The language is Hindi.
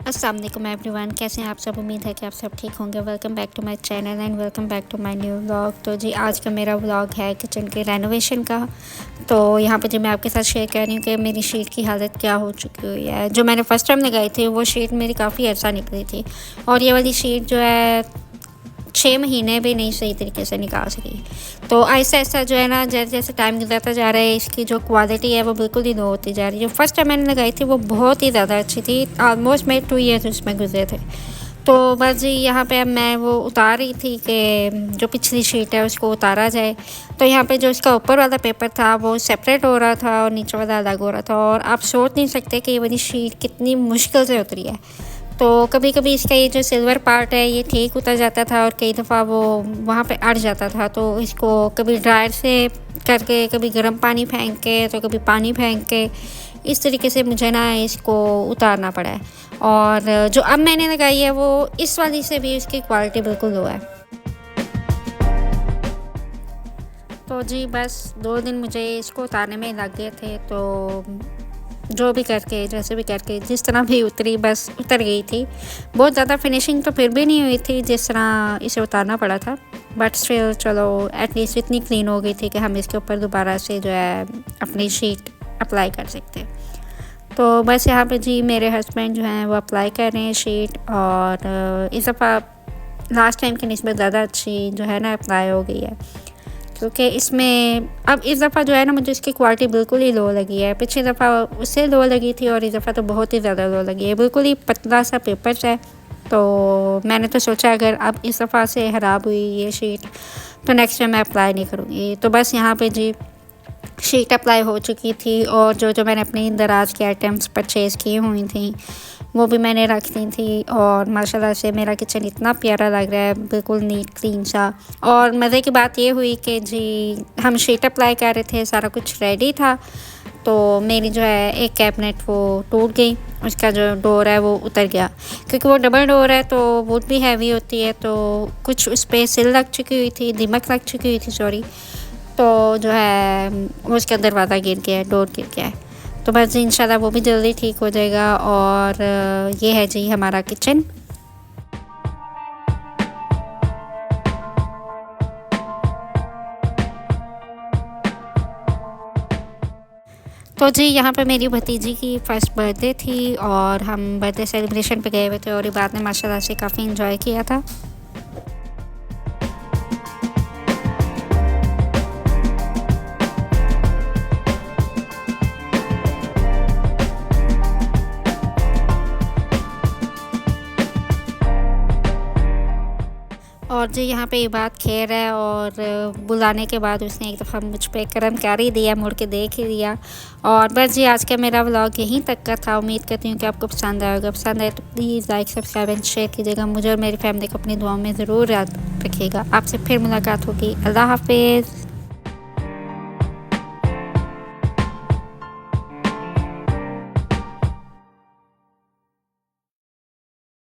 अस्सलाम वालेकुम एवरीवन, कैसे हैं आप सब। उम्मीद है कि आप सब ठीक होंगे। Welcome back to my channel and welcome back to my new vlog. तो जी आज का मेरा व्लॉग है किचन के रेनोवेशन का। तो यहाँ पे जो मैं आपके साथ शेयर कर रही हूँ कि मेरी शीट की हालत क्या हो चुकी हुई है। जो मैंने फ़र्स्ट टाइम लगाई थी वो शीट मेरी काफ़ी अच्छा निकली थी, और ये वाली शीट जो है 6 महीने भी नहीं सही तरीके से निकाल सकी। तो ऐसा ऐसा जो है ना, जैसे जैसे टाइम गुजरता जा रहा है इसकी जो क्वालिटी है वो बिल्कुल ही लो होती जा रही है। जो फर्स्ट टाइम मैंने लगाई थी वो बहुत ही ज़्यादा अच्छी थी। ऑलमोस्ट मेरे 2 ईयर्स उसमें गुजरे थे। तो बस जी यहाँ पे अब मैं वो उतार रही थी कि जो पिछली शीट है उसको उतारा जाए। तो यहाँ पे जो इसका ऊपर वाला पेपर था वो सेपरेट हो रहा था और नीचे वाला अलग हो रहा था, और आप सोच नहीं सकते कि ये वाली शीट कितनी मुश्किल से उतरी है। तो कभी कभी इसका ये जो सिल्वर पार्ट है ये ठीक उतर जाता था, और कई दफ़ा वो वहाँ पे अड़ जाता था। तो इसको कभी ड्रायर से करके, कभी गर्म पानी फेंक के, तो कभी पानी फेंक के, इस तरीके से मुझे ना इसको उतारना पड़ा है। और जो अब मैंने लगाई है वो इस वाली से भी इसकी क्वालिटी बिल्कुल लो है। तो जी बस 2 दिन मुझे इसको उतारने में लग गए थे। तो जो भी करके, जैसे भी करके, जिस तरह भी उतरी बस उतर गई थी। बहुत ज़्यादा फिनिशिंग तो फिर भी नहीं हुई थी जिस तरह इसे उतारना पड़ा था, बट स्टिल चलो एटलीस्ट इतनी क्लीन हो गई थी कि हम इसके ऊपर दोबारा से जो है अपनी शीट अप्लाई कर सकते हैं। तो बस यहाँ पे जी मेरे हस्बैंड जो हैं वो अप्लाई कर रहे हैं शीट, और इस दफ़ा लास्ट टाइम की निस्बत ज़्यादा अच्छी जो है ना अप्लाई हो गई है, क्योंकि इसमें अब इस दफ़ा जो है ना मुझे इसकी क्वालिटी बिल्कुल ही लो लगी है। पिछली दफ़ा उससे लो लगी थी और इस दफ़ा तो बहुत ही ज़्यादा लो लगी है। बिल्कुल ही पतला सा पेपर है। तो मैंने तो सोचा अगर अब इस दफ़ा से ख़राब हुई ये शीट तो नेक्स्ट टाइम मैं अप्लाई नहीं करूँगी। तो बस यहाँ पे जी शीट अप्लाई हो चुकी थी, और जो मैंने अपनी दराज के आइटम्स परचेज़ की हुई थी वो भी मैंने रख दी थी। और माशाल्लाह से मेरा किचन इतना प्यारा लग रहा है, बिल्कुल नीट क्लीन सा। और मज़े की बात ये हुई कि जी हम शीट अप्लाई कर रहे थे, सारा कुछ रेडी था, तो मेरी जो है एक कैबिनेट वो टूट गई, उसका जो डोर है वो उतर गया। क्योंकि वो डबल डोर है तो वुड भी हैवी होती है, तो कुछ उस पर सिल लग चुकी हुई थी, दीमक लग चुकी हुई थी, सॉरी। तो जो है उसका दरवाज़ा गिर गया है, डोर गिर गया है। तो बस इंशाल्लाह वो भी जल्दी ठीक हो जाएगा। और ये है जी हमारा किचन। तो जी यहाँ पे मेरी भतीजी की फ़र्स्ट बर्थडे थी, और हम बर्थडे सेलिब्रेशन पे गए हुए थे, और इबाद ने माशाल्लाह से काफ़ी इन्जॉय किया था। और जी यहाँ पे इबाद खेल रहा है, और बुलाने के बाद उसने एक दफ़ा मुझ पे करम कर ही दिया, मुड़ के देख ही लिया। और बस जी आज का मेरा व्लॉग यहीं तक का था। उम्मीद करती हूँ कि आपको पसंद आएगा। पसंद आए तो please like, subscribe and share कीजिएगा। मुझे और मेरी फैमिली को अपनी दुआओं में ज़रूर याद रखिएगा। आपसे फिर मुलाकात होगी। अल्लाह हाफिज़।